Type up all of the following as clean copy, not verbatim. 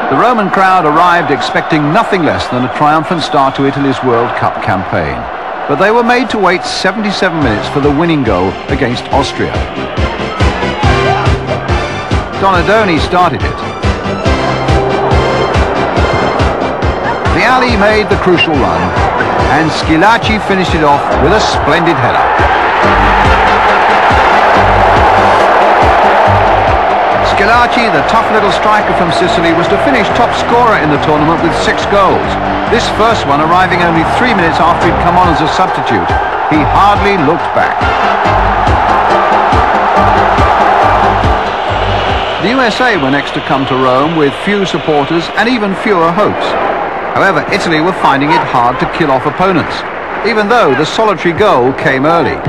The Roman crowd arrived expecting nothing less than a triumphant start to Italy's World Cup campaign. But they were made to wait 77 minutes for the winning goal against Austria. Donadoni started it. The alley made the crucial run, and Schillaci finished it off with a splendid header. Schillaci, the tough little striker from Sicily, was to finish top scorer in the tournament with 6 goals. This first one arriving only 3 minutes after he'd come on as a substitute. He hardly looked back. The USA were next to come to Rome with few supporters and even fewer hopes. However, Italy were finding it hard to kill off opponents, even though the solitary goal came early.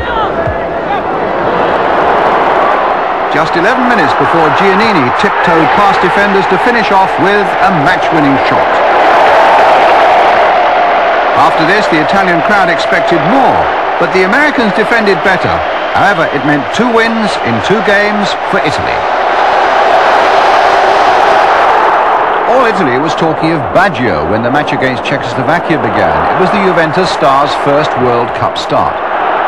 Just 11 minutes before Giannini tiptoed past defenders to finish off with a match-winning shot. After this, the Italian crowd expected more, but the Americans defended better. However, it meant 2 wins in 2 games for Italy. All Italy was talking of Baggio when the match against Czechoslovakia began. It was the Juventus star's first World Cup start.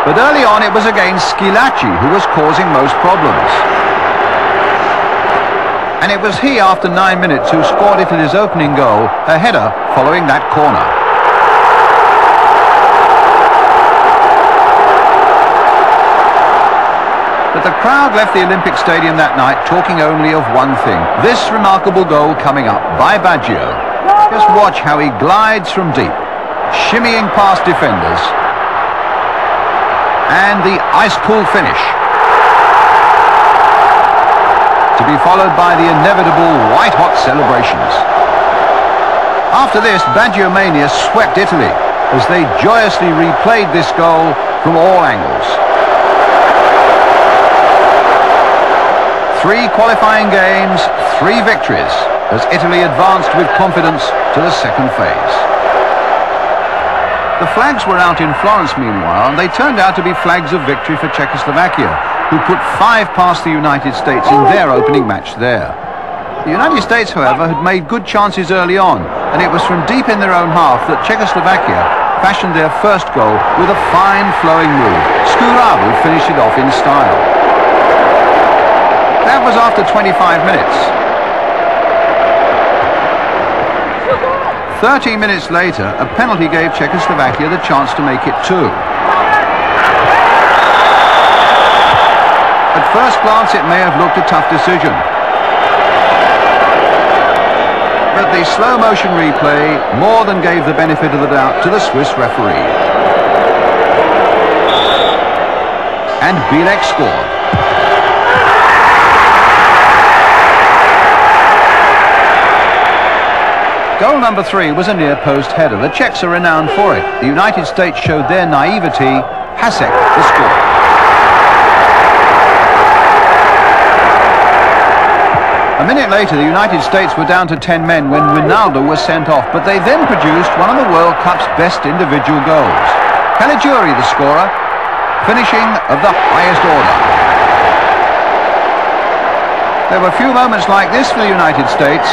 But early on it was against Schillaci who was causing most problems. And it was he, after 9 minutes, who scored Italy's opening goal, a header following that corner. But the crowd left the Olympic Stadium that night talking only of one thing: this remarkable goal coming up by Baggio. Just watch how he glides from deep, shimmying past defenders. And the ice-cool finish, to be followed by the inevitable white-hot celebrations. After this, Baggio mania swept Italy as they joyously replayed this goal from all angles. 3 qualifying games, 3 victories, as Italy advanced with confidence to the second phase. The flags were out in Florence meanwhile, and they turned out to be flags of victory for Czechoslovakia, who put 5 past the United States in their opening match there. The United States, however, had made good chances early on, and it was from deep in their own half that Czechoslovakia fashioned their first goal with a fine flowing move. Skuravu finished it off in style. That was after 25 minutes. 13 minutes later, a penalty gave Czechoslovakia the chance to make it 2. At first glance, it may have looked a tough decision. But the slow-motion replay more than gave the benefit of the doubt to the Swiss referee. And Bilek scored. Goal number 3 was a near-post header. The Czechs are renowned for it. The United States showed their naivety. Hasek the score. A minute later, the United States were down to 10 men when Ronaldo was sent off, but they then produced one of the World Cup's best individual goals. Caligiuri, the scorer, finishing of the highest order. There were few moments like this for the United States.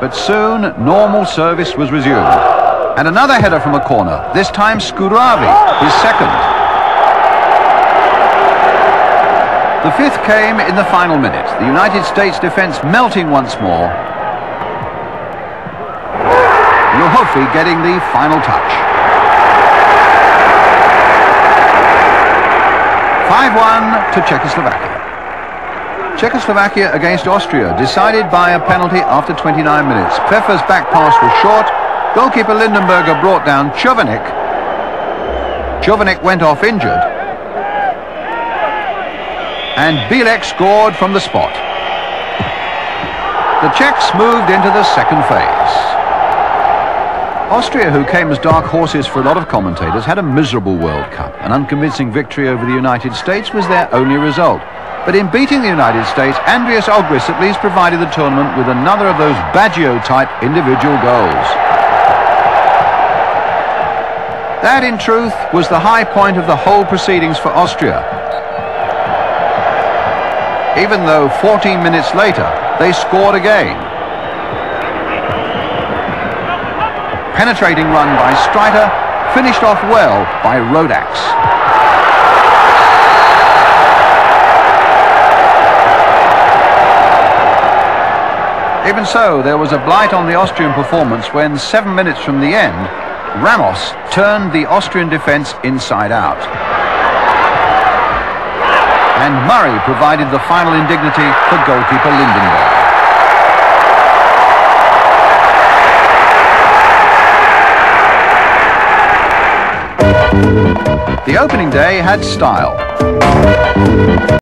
But soon, normal service was resumed. And another header from a corner, this time Skuravi, his second. The fifth came in the final minute. The United States defence melting once more. Luhofi getting the final touch. 5-1 to Czechoslovakia. Czechoslovakia against Austria, decided by a penalty after 29 minutes. Pfeffer's back pass was short. Goalkeeper Lindenberger brought down Čovenik. Čovenik went off injured. And Bielek scored from the spot. The Czechs moved into the second phase. Austria, who came as dark horses for a lot of commentators, had a miserable World Cup. An unconvincing victory over the United States was their only result. But in beating the United States, Andreas Ogris at least provided the tournament with another of those Baggio-type individual goals. That, in truth, was the high point of the whole proceedings for Austria. Even though 14 minutes later, they scored again. Penetrating run by Streiter, finished off well by Rodax. Even so, there was a blight on the Austrian performance when 7 minutes from the end, Ramos turned the Austrian defence inside out. And Murray provided the final indignity for goalkeeper Lindenberg. The opening day had style.